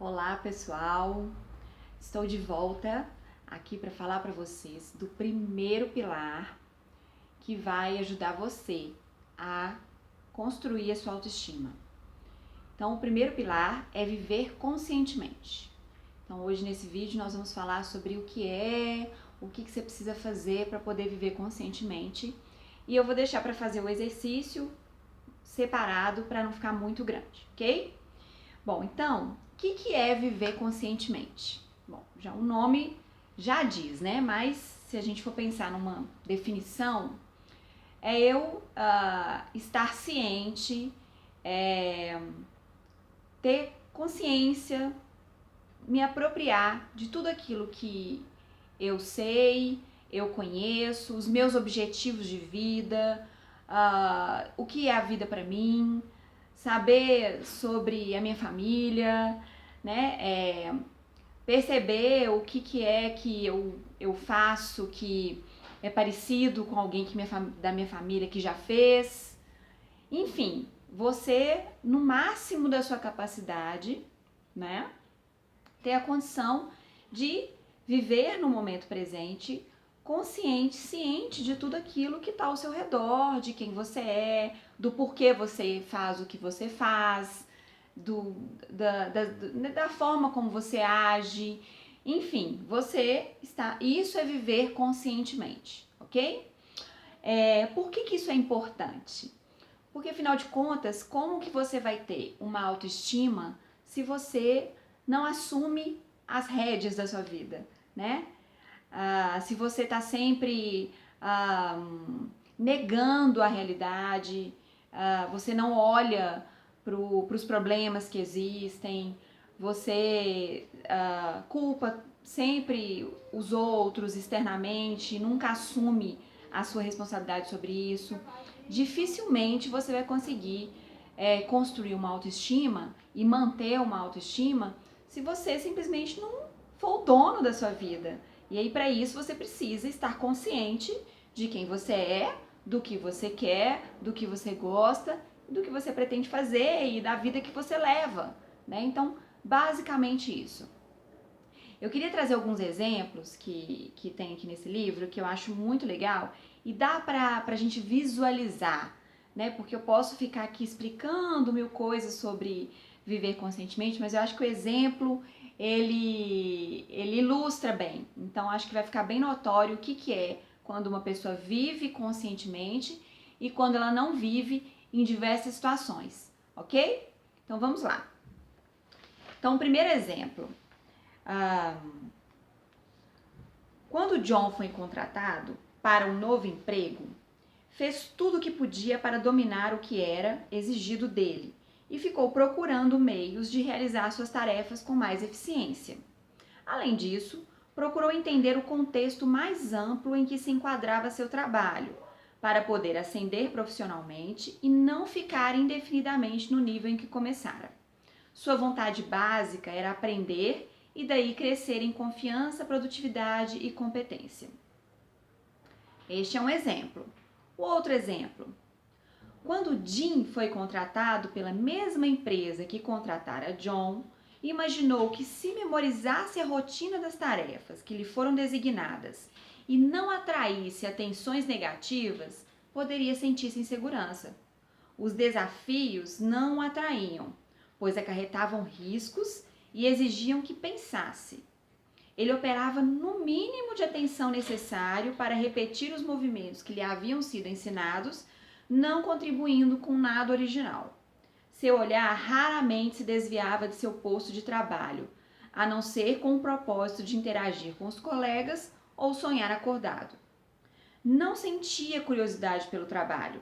Olá, pessoal. Estou de volta aqui para falar para vocês do primeiro pilar que vai ajudar você a construir a sua autoestima. Então, o primeiro pilar é viver conscientemente. Então, hoje nesse vídeo nós vamos falar sobre o que você precisa fazer para poder viver conscientemente. E eu vou deixar para fazer o exercício separado para não ficar muito grande, ok? Bom, então, o que é viver conscientemente? Bom, já o nome já diz, né? Mas se a gente for pensar numa definição, é eu estar ciente, ter consciência, me apropriar de tudo aquilo que eu sei, eu conheço, os meus objetivos de vida, o que é a vida para mim, saber sobre a minha família, né? Perceber o que é que eu faço que é parecido com alguém da minha família que já fez. Enfim, você, no máximo da sua capacidade, né? Ter a condição de viver no momento presente, consciente, ciente de tudo aquilo que está ao seu redor, de quem você é, do porquê você faz o que você faz, da forma como você age, enfim, isso é viver conscientemente, ok? Por que isso é importante? Porque afinal de contas, como que você vai ter uma autoestima se você não assume as rédeas da sua vida, né? Se você está sempre negando a realidade, você não olha para os problemas que existem, você culpa sempre os outros externamente, nunca assume a sua responsabilidade sobre isso, dificilmente você vai conseguir construir uma autoestima e manter uma autoestima se você simplesmente não for o dono da sua vida. E aí, para isso, você precisa estar consciente de quem você é, do que você quer, do que você gosta, do que você pretende fazer e da vida que você leva, né? Então, basicamente isso. Eu queria trazer alguns exemplos que tem aqui nesse livro, que eu acho muito legal, e dá pra gente visualizar, né? Porque eu posso ficar aqui explicando mil coisas sobre viver conscientemente, mas eu acho que o exemplo, ele ilustra bem. Então, acho que vai ficar bem notório o que é quando uma pessoa vive conscientemente e quando ela não vive em diversas situações, ok? Então, vamos lá. Então, o primeiro exemplo. Quando John foi contratado para um novo emprego, fez tudo o que podia para dominar o que era exigido dele e ficou procurando meios de realizar suas tarefas com mais eficiência. Além disso, procurou entender o contexto mais amplo em que se enquadrava seu trabalho, para poder ascender profissionalmente e não ficar indefinidamente no nível em que começara. Sua vontade básica era aprender e daí crescer em confiança, produtividade e competência. Este é um exemplo. O outro exemplo. Quando Jim foi contratado pela mesma empresa que contratara John, imaginou que se memorizasse a rotina das tarefas que lhe foram designadas e não atraísse atenções negativas, poderia sentir-se em segurança. Os desafios não o atraíam, pois acarretavam riscos e exigiam que pensasse. Ele operava no mínimo de atenção necessário para repetir os movimentos que lhe haviam sido ensinados, não contribuindo com nada original. Seu olhar raramente se desviava de seu posto de trabalho, a não ser com o propósito de interagir com os colegas ou sonhar acordado. Não sentia curiosidade pelo trabalho.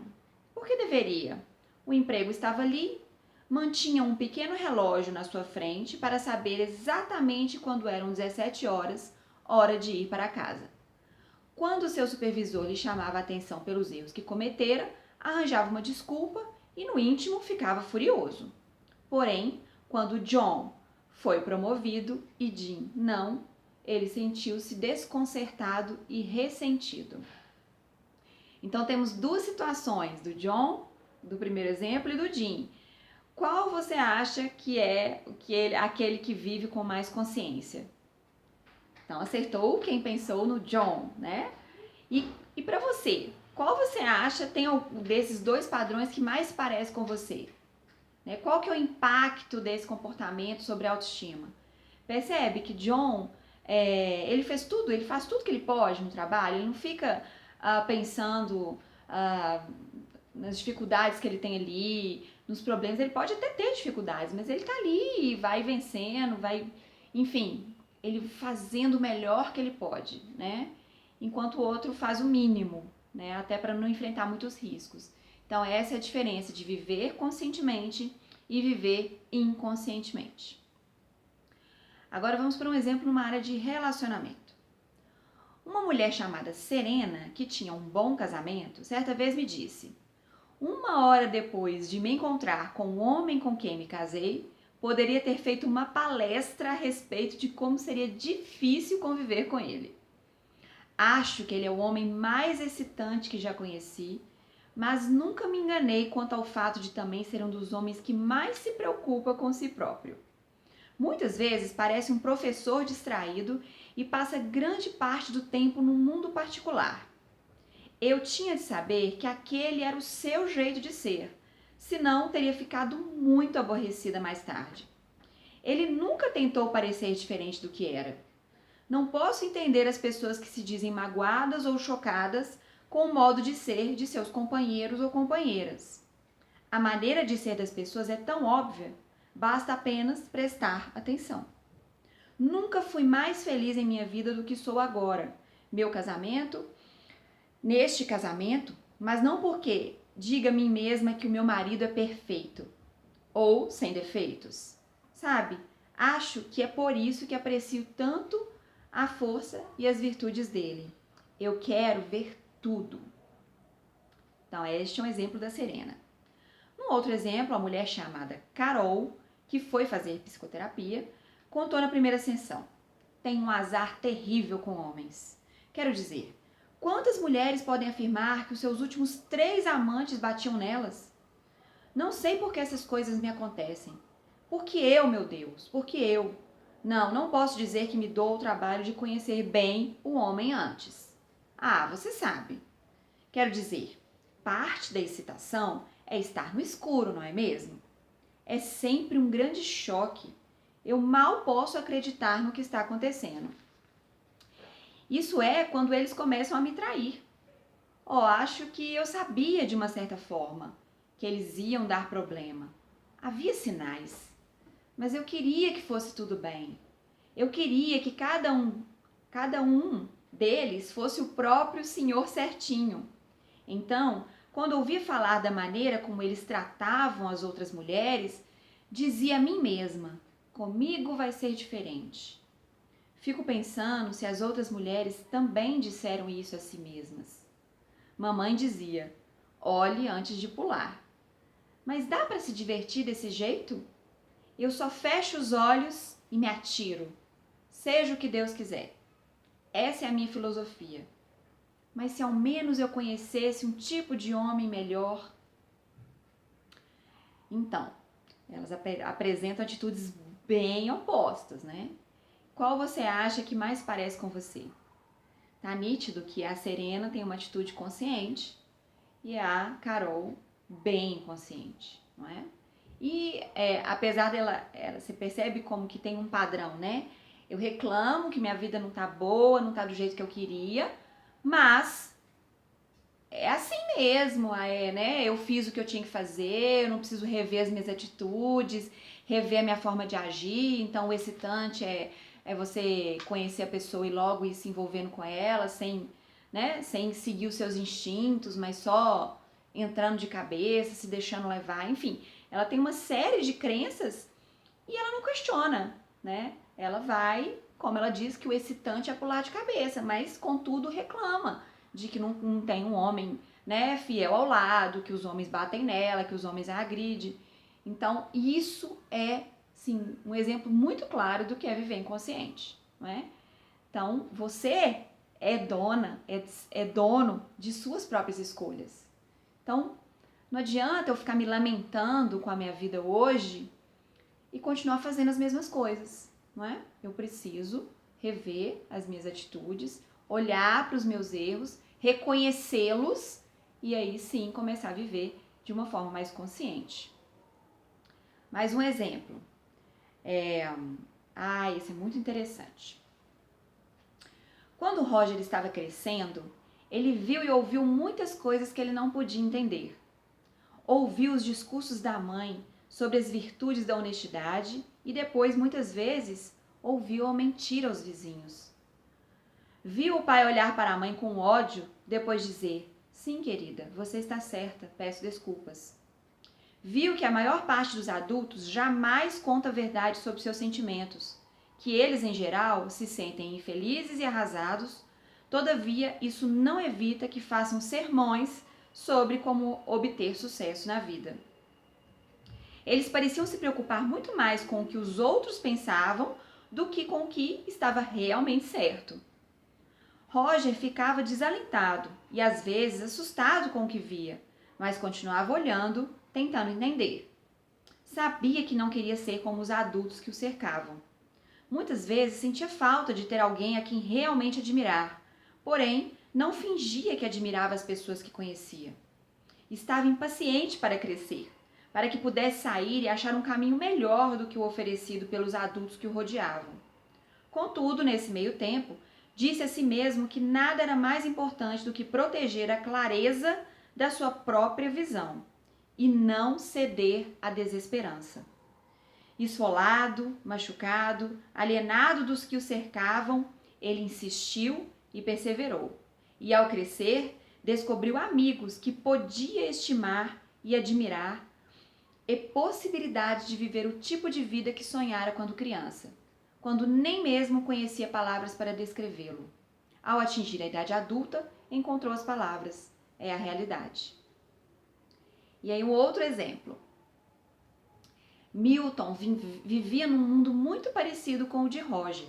Por que deveria? O emprego estava ali. Mantinha um pequeno relógio na sua frente para saber exatamente quando eram 17 horas, hora de ir para casa. Quando seu supervisor lhe chamava a atenção pelos erros que cometera, arranjava uma desculpa e no íntimo ficava furioso. Porém, quando John foi promovido e Jim não, ele sentiu-se desconcertado e ressentido. Então temos duas situações, do John, do primeiro exemplo, e do Jim. qual você acha que é aquele que vive com mais consciência? Então, acertou quem pensou no John, né? E para você, qual você acha tem desses dois padrões que mais parece com você? Né? Qual que é o impacto desse comportamento sobre a autoestima? Percebe que John, ele faz tudo que ele pode no trabalho, ele não fica pensando nas dificuldades que ele tem ali, nos problemas. Ele pode até ter dificuldades, mas ele tá ali e vai vencendo, enfim, ele fazendo o melhor que ele pode, né? Enquanto o outro faz o mínimo, né? Até para não enfrentar muitos riscos. Então, essa é a diferença de viver conscientemente e viver inconscientemente. Agora vamos para um exemplo numa área de relacionamento. Uma mulher chamada Serena, que tinha um bom casamento, certa vez me disse: 1 hora depois de me encontrar com o homem com quem me casei, poderia ter feito uma palestra a respeito de como seria difícil conviver com ele. Acho que ele é o homem mais excitante que já conheci, mas nunca me enganei quanto ao fato de também ser um dos homens que mais se preocupa com si próprio. Muitas vezes parece um professor distraído e passa grande parte do tempo num mundo particular. Eu tinha de saber que aquele era o seu jeito de ser, senão teria ficado muito aborrecida mais tarde. Ele nunca tentou parecer diferente do que era. Não posso entender as pessoas que se dizem magoadas ou chocadas com o modo de ser de seus companheiros ou companheiras. A maneira de ser das pessoas é tão óbvia, basta apenas prestar atenção. Nunca fui mais feliz em minha vida do que sou agora. Neste casamento, mas não porque diga a mim mesma que o meu marido é perfeito ou sem defeitos. Sabe? Acho que é por isso que aprecio tanto a força e as virtudes dele. Eu quero ver tudo. Então, este é um exemplo da Serena. Um outro exemplo, a mulher chamada Carol, que foi fazer psicoterapia, contou na primeira sessão: tem um azar terrível com homens. Quero dizer, quantas mulheres podem afirmar que os seus últimos 3 amantes batiam nelas? Não sei por que essas coisas me acontecem. Porque eu, meu Deus, porque eu. Não posso dizer que me dou o trabalho de conhecer bem o homem antes. Ah, você sabe. Quero dizer, parte da excitação é estar no escuro, não é mesmo? É sempre um grande choque. Eu mal posso acreditar no que está acontecendo. Isso é quando eles começam a me trair. Acho que eu sabia de uma certa forma que eles iam dar problema. Havia sinais, mas eu queria que fosse tudo bem. Eu queria que cada um deles fosse o próprio senhor certinho. Então, quando ouvi falar da maneira como eles tratavam as outras mulheres, dizia a mim mesma: comigo vai ser diferente. Fico pensando se as outras mulheres também disseram isso a si mesmas. Mamãe dizia: olhe antes de pular. Mas dá para se divertir desse jeito? Eu só fecho os olhos e me atiro, seja o que Deus quiser. Essa é a minha filosofia. Mas se ao menos eu conhecesse um tipo de homem melhor. Então, elas apresentam atitudes bem opostas, né? Qual você acha que mais parece com você? Tá nítido que a Serena tem uma atitude consciente e a Carol bem consciente, não é? E apesar dela, você percebe como que tem um padrão, né? Eu reclamo que minha vida não tá boa, não tá do jeito que eu queria, mas é assim mesmo, né? Eu fiz o que eu tinha que fazer, eu não preciso rever as minhas atitudes, rever a minha forma de agir. Então, o excitante é você conhecer a pessoa e logo ir se envolvendo com ela, sem seguir os seus instintos, mas só entrando de cabeça, se deixando levar, enfim. Ela tem uma série de crenças e ela não questiona, né? Ela vai, como ela diz, que o excitante é pular de cabeça, mas contudo reclama de que não tem um homem, né, fiel ao lado, que os homens batem nela, que os homens a agridem. Então, isso é, sim, um exemplo muito claro do que é viver inconsciente, não é? Então, você é dono de suas próprias escolhas. Então, Não adianta eu ficar me lamentando com a minha vida hoje e continuar fazendo as mesmas coisas, não é? Eu preciso rever as minhas atitudes, olhar para os meus erros, reconhecê-los e aí sim começar a viver de uma forma mais consciente. Mais um exemplo. Esse é muito interessante. Quando o Roger estava crescendo, ele viu e ouviu muitas coisas que ele não podia entender. Ouviu os discursos da mãe sobre as virtudes da honestidade e depois, muitas vezes, ouviu a mentira aos vizinhos. Viu o pai olhar para a mãe com ódio, depois dizer: "Sim, querida, você está certa, peço desculpas." Viu que a maior parte dos adultos jamais conta a verdade sobre seus sentimentos, que eles, em geral, se sentem infelizes e arrasados. Todavia, isso não evita que façam sermões sobre como obter sucesso na vida. Eles pareciam se preocupar muito mais com o que os outros pensavam do que com o que estava realmente certo. Roger ficava desalentado e às vezes assustado com o que via, mas continuava olhando, tentando entender. Sabia que não queria ser como os adultos que o cercavam. Muitas vezes sentia falta de ter alguém a quem realmente admirar, porém não fingia que admirava as pessoas que conhecia. Estava impaciente para crescer, para que pudesse sair e achar um caminho melhor do que o oferecido pelos adultos que o rodeavam. Contudo, nesse meio tempo, disse a si mesmo que nada era mais importante do que proteger a clareza da sua própria visão e não ceder à desesperança. Esfolado, machucado, alienado dos que o cercavam, ele insistiu e perseverou. E ao crescer, descobriu amigos que podia estimar e admirar e possibilidade de viver o tipo de vida que sonhara quando criança, quando nem mesmo conhecia palavras para descrevê-lo. Ao atingir a idade adulta, encontrou as palavras. É a realidade. E aí um outro exemplo. Milton vivia num mundo muito parecido com o de Roger,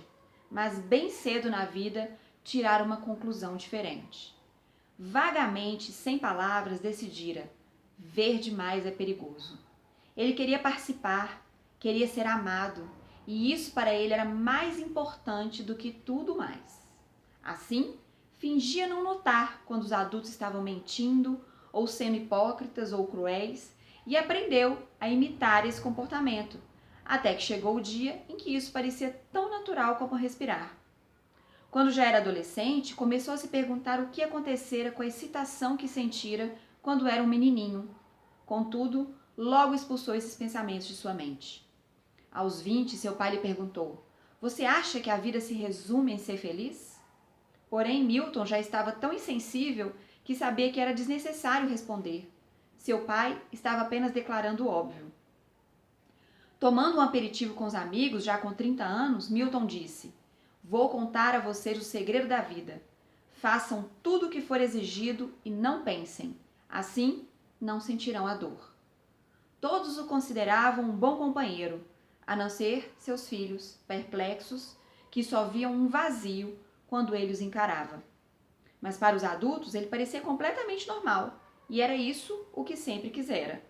mas bem cedo na vida tiraram uma conclusão diferente. Vagamente, sem palavras, decidira: ver demais é perigoso. Ele queria participar, queria ser amado, e isso para ele era mais importante do que tudo mais. Assim, fingia não notar quando os adultos estavam mentindo, ou sendo hipócritas ou cruéis, e aprendeu a imitar esse comportamento, até que chegou o dia em que isso parecia tão natural como respirar. Quando já era adolescente, começou a se perguntar o que acontecera com a excitação que sentira quando era um menininho. Contudo, logo expulsou esses pensamentos de sua mente. Aos 20, seu pai lhe perguntou: "Você acha que a vida se resume em ser feliz?" Porém, Milton já estava tão insensível que sabia que era desnecessário responder. Seu pai estava apenas declarando o óbvio. Tomando um aperitivo com os amigos, já com 30 anos, Milton disse: "Vou contar a vocês o segredo da vida. Façam tudo o que for exigido e não pensem. Assim, não sentirão a dor." Todos o consideravam um bom companheiro, a não ser seus filhos, perplexos, que só viam um vazio quando ele os encarava. Mas para os adultos ele parecia completamente normal, e era isso o que sempre quisera.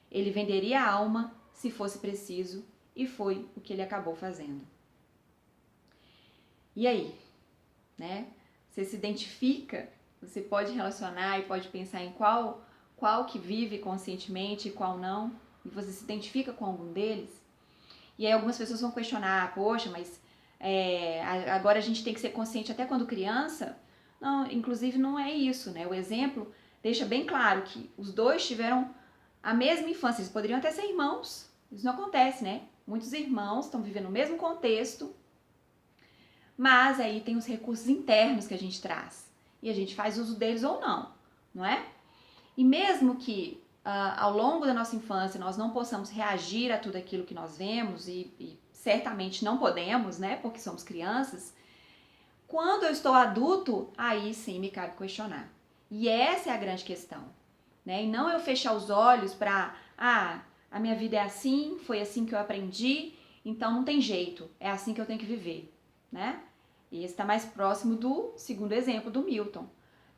Ele venderia a alma, se fosse preciso, e foi o que ele acabou fazendo. E aí, né? Você se identifica? Você pode relacionar e pode pensar em qual que vive conscientemente e qual não, e você se identifica com algum deles? E aí algumas pessoas vão questionar: "Poxa, mas agora a gente tem que ser consciente até quando criança?" Não, inclusive não é isso, né? O exemplo deixa bem claro que os dois tiveram a mesma infância, eles poderiam até ser irmãos. Isso não acontece, né? Muitos irmãos estão vivendo o mesmo contexto, mas aí tem os recursos internos que a gente traz, e a gente faz uso deles ou não, não é? E mesmo que ao longo da nossa infância nós não possamos reagir a tudo aquilo que nós vemos, e certamente não podemos, né? Porque somos crianças. Quando eu estou adulto, aí sim me cabe questionar. E essa é a grande questão, né? E não eu fechar os olhos para, a minha vida é assim, foi assim que eu aprendi, então não tem jeito, é assim que eu tenho que viver, né? E esse está mais próximo do segundo exemplo, do Milton.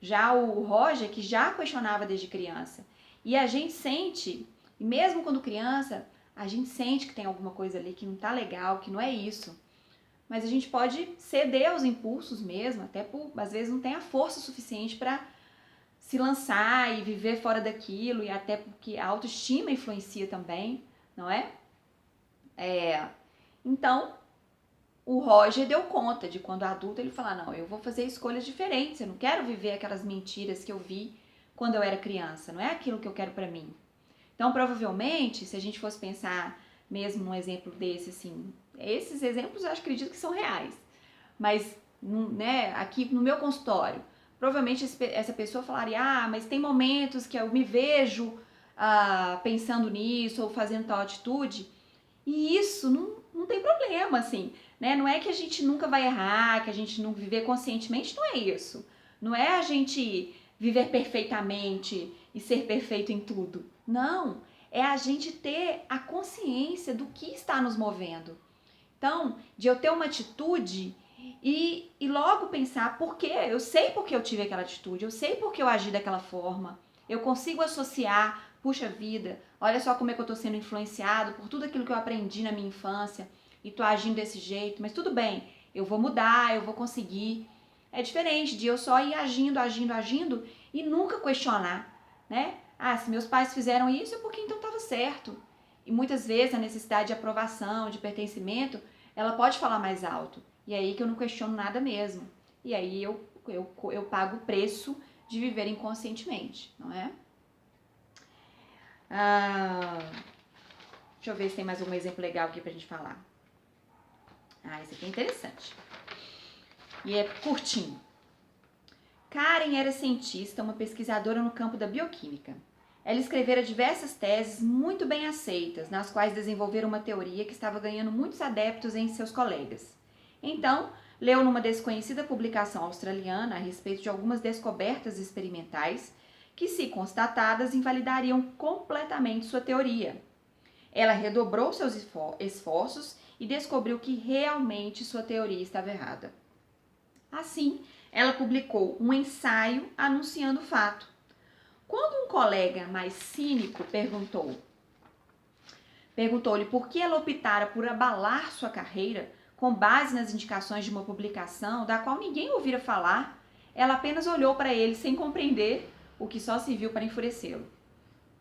Já o Roger, que já questionava desde criança. E a gente sente, mesmo quando criança, a gente sente que tem alguma coisa ali que não tá legal, que não é isso. Mas a gente pode ceder aos impulsos mesmo, até por, às vezes não tem a força suficiente para se lançar e viver fora daquilo, e até porque a autoestima influencia também, não é? Então, o Roger deu conta de quando adulto ele falar, não, eu vou fazer escolhas diferentes, eu não quero viver aquelas mentiras que eu vi quando eu era criança, não é aquilo que eu quero pra mim. Então, provavelmente, se a gente fosse pensar mesmo num exemplo desse, assim, esses exemplos eu acredito que são reais, mas, né, aqui no meu consultório, provavelmente essa pessoa falaria, mas tem momentos que eu me vejo pensando nisso ou fazendo tal atitude, e isso não tem problema, assim, né? Não é que a gente nunca vai errar, que a gente não viver conscientemente, não é isso. Não é a gente viver perfeitamente e ser perfeito em tudo. Não, é a gente ter a consciência do que está nos movendo. Então, de eu ter uma atitude e logo pensar por quê? Eu sei por que eu tive aquela atitude, eu sei por que eu agi daquela forma. Eu consigo associar, puxa vida, olha só como é que eu tô sendo influenciado por tudo aquilo que eu aprendi na minha infância e tô agindo desse jeito, mas tudo bem, eu vou mudar, eu vou conseguir. É diferente de eu só ir agindo e nunca questionar, né? Se meus pais fizeram isso é porque então estava certo. E muitas vezes a necessidade de aprovação, de pertencimento, ela pode falar mais alto. E é aí que eu não questiono nada mesmo. E aí eu pago o preço de viver inconscientemente, não é? Deixa eu ver se tem mais algum exemplo legal aqui pra gente falar. Esse aqui é interessante. E é curtinho. Karen era cientista, uma pesquisadora no campo da bioquímica. Ela escrevera diversas teses muito bem aceitas, nas quais desenvolvera uma teoria que estava ganhando muitos adeptos entre seus colegas. Então, leu numa desconhecida publicação australiana a respeito de algumas descobertas experimentais que, se constatadas, invalidariam completamente sua teoria. Ela redobrou seus esforços e descobriu que realmente sua teoria estava errada. Assim, ela publicou um ensaio anunciando o fato. Quando um colega mais cínico perguntou-lhe por que ela optara por abalar sua carreira com base nas indicações de uma publicação da qual ninguém ouvira falar, ela apenas olhou para ele sem compreender, o que só serviu para enfurecê-lo.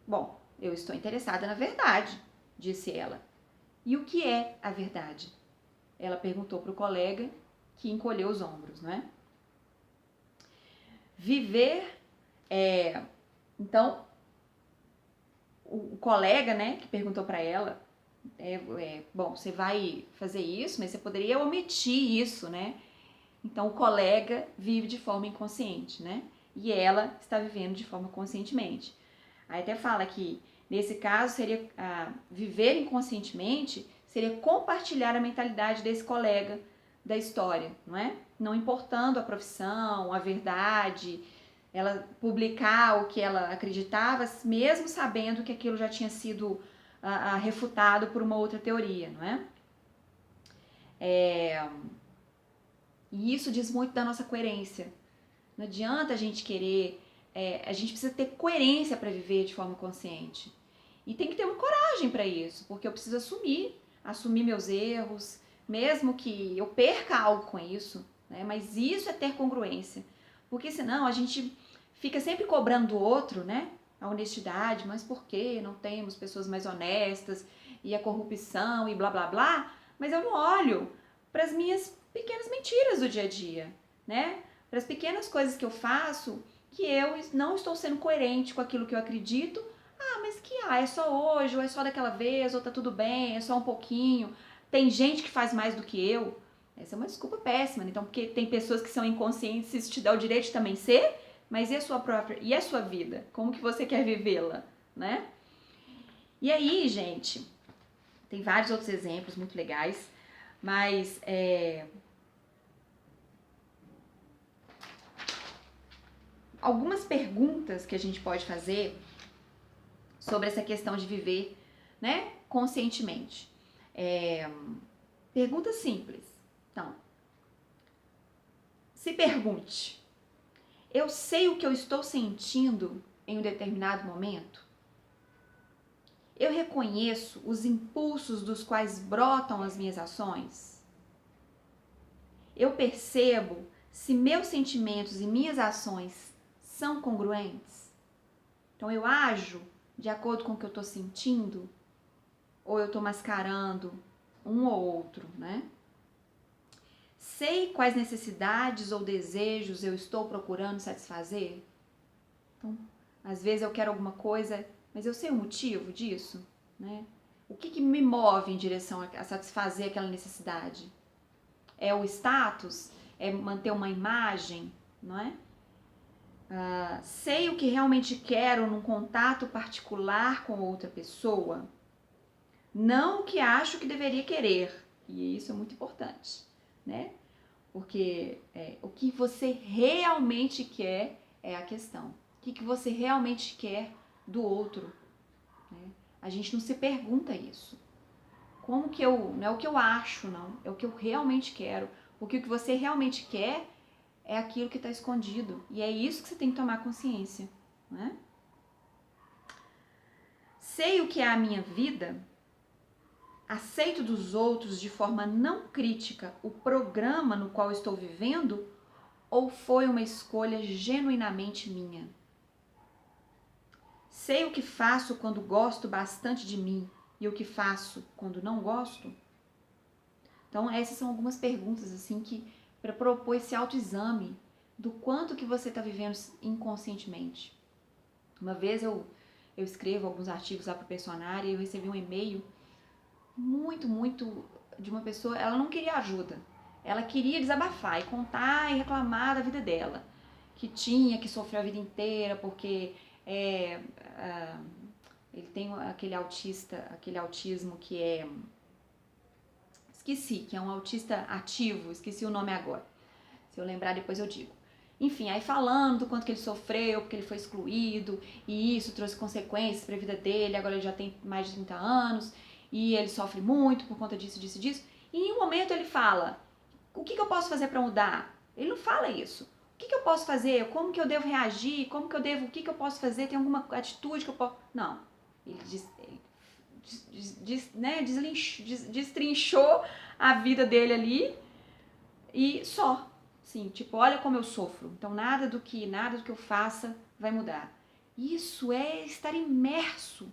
Bom, eu estou interessada na verdade, disse ela. E o que é a verdade? Ela perguntou para o colega, que encolheu os ombros, não é? Viver Então, o colega, né, que perguntou para ela, bom, você vai fazer isso, mas você poderia omitir isso, né? Então, o colega vive de forma inconsciente, né? E ela está vivendo de forma conscientemente. Aí até fala que, nesse caso, seria viver inconscientemente, seria compartilhar a mentalidade desse colega da história, não é? Não importando a profissão, a verdade, ela publicar o que ela acreditava, mesmo sabendo que aquilo já tinha sido refutado por uma outra teoria, não é? E isso diz muito da nossa coerência. Não adianta a gente querer, a gente precisa ter coerência para viver de forma consciente. E tem que ter uma coragem para isso, porque eu preciso assumir meus erros, mesmo que eu perca algo com isso, né? Mas isso é ter congruência. Porque senão a gente fica sempre cobrando do outro, né? A honestidade, mas por que não temos pessoas mais honestas e a corrupção e blá blá blá? Mas eu não olho para as minhas pequenas mentiras do dia a dia, né? Para as pequenas coisas que eu faço que eu não estou sendo coerente com aquilo que eu acredito. Mas que é só hoje, ou é só daquela vez, ou tá tudo bem, é só um pouquinho. Tem gente que faz mais do que eu. Essa é uma desculpa péssima, então, porque tem pessoas que são inconscientes, isso te dá o direito de também ser, mas e a sua própria, e a sua vida? Como que você quer vivê-la, né? E aí, gente, tem vários outros exemplos muito legais, mas algumas perguntas que a gente pode fazer sobre essa questão de viver, né, conscientemente. Pergunta simples. Então, se pergunte: eu sei o que eu estou sentindo em um determinado momento? Eu reconheço os impulsos dos quais brotam as minhas ações? Eu percebo se meus sentimentos e minhas ações são congruentes? Então eu ajo de acordo com o que eu estou sentindo? Ou eu estou mascarando um ou outro, né? Sei quais necessidades ou desejos eu estou procurando satisfazer? Então, às vezes eu quero alguma coisa, mas eu sei o motivo disso, né? O que me move em direção a satisfazer aquela necessidade? É o status? É manter uma imagem, não é? Sei o que realmente quero num contato particular com outra pessoa? Não o que acho que deveria querer. E isso é muito importante, né? Porque o que você realmente quer é a questão. O que você realmente quer do outro, né? A gente não se pergunta isso. Como que não é o que eu acho, não. É o que eu realmente quero. Porque o que você realmente quer é aquilo que está escondido. E é isso que você tem que tomar consciência, né? Sei o que é a minha vida, aceito dos outros de forma não crítica o programa no qual estou vivendo, ou foi uma escolha genuinamente minha? Sei o que faço quando gosto bastante de mim e o que faço quando não gosto? Então essas são algumas perguntas assim que para propor esse autoexame do quanto que você está vivendo inconscientemente. Uma vez eu escrevo alguns artigos lá para o Personária e eu recebi um e-mail muito de uma pessoa, ela não queria ajuda. Ela queria desabafar e contar e reclamar da vida dela. Que sofreu a vida inteira porque ele tem aquele autismo que é... Esqueci, que é um autista ativo, esqueci o nome agora. Se eu lembrar depois eu digo. Enfim, aí falando do quanto que ele sofreu, porque ele foi excluído, e isso trouxe consequências para a vida dele, agora ele já tem mais de 30 anos, e ele sofre muito por conta disso. E em um momento ele fala, o que eu posso fazer para mudar? Ele não fala isso. O que eu posso fazer? Como que eu devo reagir? O que eu posso fazer? Tem alguma atitude que eu posso... Não. Ele destrinchou a vida dele ali e só. Sim, tipo, olha como eu sofro. Então nada do que eu faça vai mudar. Isso é estar imerso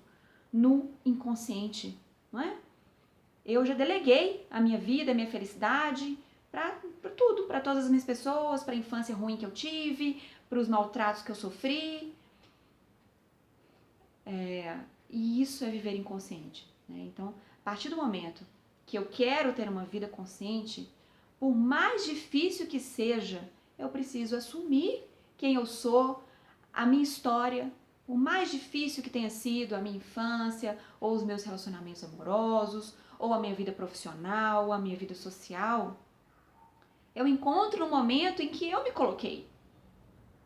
no inconsciente, não é? Eu já deleguei a minha vida, a minha felicidade para tudo, para todas as minhas pessoas, para a infância ruim que eu tive, para os maltratos que eu sofri. E isso é viver inconsciente, né? Então, a partir do momento que eu quero ter uma vida consciente, por mais difícil que seja, eu preciso assumir quem eu sou, a minha história, por mais difícil que tenha sido a minha infância, ou os meus relacionamentos amorosos, ou a minha vida profissional, a minha vida social, eu encontro um momento em que eu me coloquei.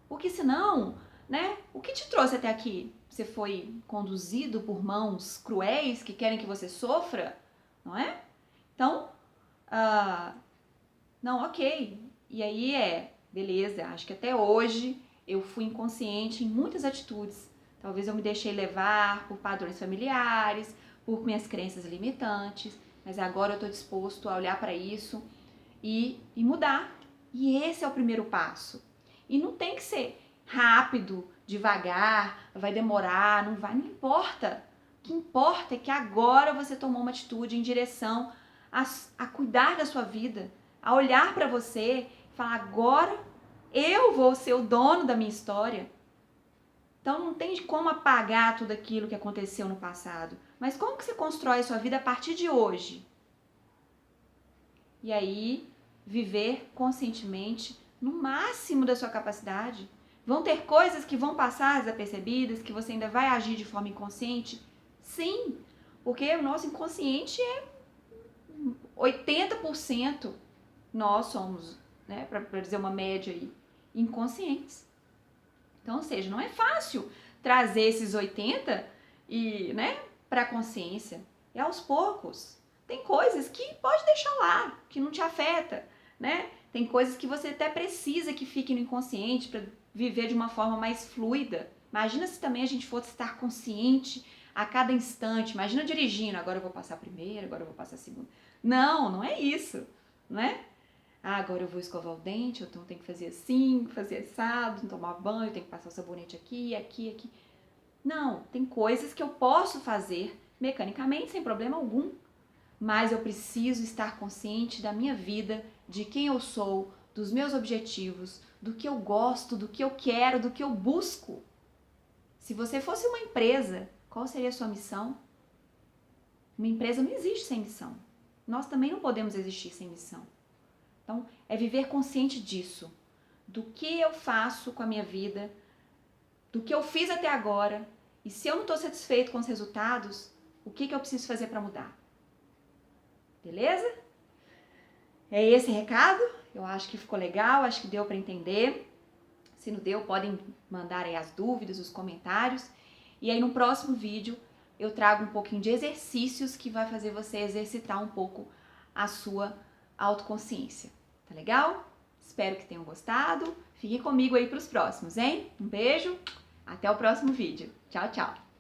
Porque senão, né, o que te trouxe até aqui? Você foi conduzido por mãos cruéis que querem que você sofra, não é? Então, não, ok. E aí beleza, acho que até hoje eu fui inconsciente em muitas atitudes. Talvez eu me deixei levar por padrões familiares, por minhas crenças limitantes, mas agora eu estou disposto a olhar para isso e mudar. E esse é o primeiro passo. E não tem que ser rápido, devagar, vai demorar, não importa. O que importa é que agora você tomou uma atitude em direção a cuidar da sua vida, a olhar para você e falar, agora eu vou ser o dono da minha história. Então não tem como apagar tudo aquilo que aconteceu no passado. Mas como que você constrói a sua vida a partir de hoje? E aí, viver conscientemente no máximo da sua capacidade. Vão ter coisas que vão passar desapercebidas, que você ainda vai agir de forma inconsciente? Sim, porque o nosso inconsciente é 80%. Nós somos, né, para dizer uma média aí, inconscientes. Então, ou seja, não é fácil trazer esses 80 para a consciência. É aos poucos. Tem coisas que pode deixar lá, que não te afeta, né? Tem coisas que você até precisa que fique no inconsciente para viver de uma forma mais fluida. Imagina se também a gente fosse estar consciente a cada instante. Imagina dirigindo, agora eu vou passar a primeira, agora eu vou passar a segunda. Não, não é isso, né? Ah, agora eu vou escovar o dente, então eu tenho que fazer assim, fazer assado, tomar banho, tenho que passar o sabonete aqui, aqui, aqui. Não, tem coisas que eu posso fazer mecanicamente sem problema algum, mas eu preciso estar consciente da minha vida, de quem eu sou, dos meus objetivos, do que eu gosto, do que eu quero, do que eu busco. Se você fosse uma empresa, qual seria a sua missão? Uma empresa não existe sem missão. Nós também não podemos existir sem missão. Então, é viver consciente disso, do que eu faço com a minha vida, do que eu fiz até agora, e se eu não estou satisfeito com os resultados, o que eu preciso fazer para mudar? Beleza? É esse recado? Eu acho que ficou legal, acho que deu para entender. Se não deu, podem mandar aí as dúvidas, os comentários. E aí no próximo vídeo eu trago um pouquinho de exercícios que vai fazer você exercitar um pouco a sua autoconsciência. Tá legal? Espero que tenham gostado. Fiquem comigo aí para os próximos, hein? Um beijo, até o próximo vídeo. Tchau, tchau!